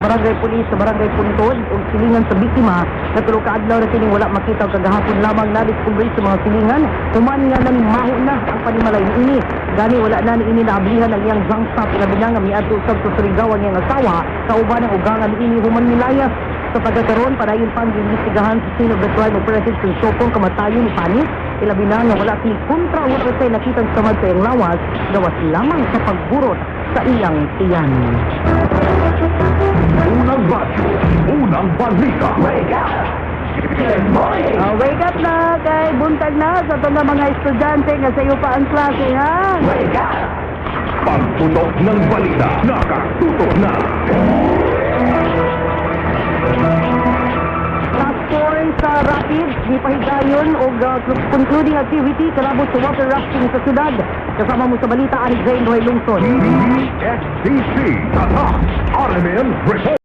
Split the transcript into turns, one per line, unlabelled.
Barangay Pulis sa Barangay Puntod o silingan sa biktima na tulog kaadlaw na sining wala makita o kagahapon lamang na-discover sa mga silingan human nga nang maho na ang panimalay ini. Gani wala na ni ini naablihan ang iyang gangsta pinabilang nga miadto usab sa Surigao ang iyang asawa kauban ang ugangan ini human nilayas. Sa pagkakaroon, padayon pang ginisigahan sa scene of the crime operation kung sopong kamatayon ni Panis. Ilabi na nga wala sini kontra o wala nakitang samad sa iyang lawas, gawas lamang sa pagburot sa iyang tiyan.
Unang batyo, unang balita. Wake up!
Wake up na kay buntag na sa itong mga estudyante nga sa iyo pa ang klase, ha?
Wake up! Pagputok ng balita, nakatutok na.
Task Force sa Rapids, di pahigayon o concluding activity kalabot sa water rafting sa syudad. Kasama mo sa balita, Anik Zain Roy Lungsod.
SCC, Tatak, RMN, Report.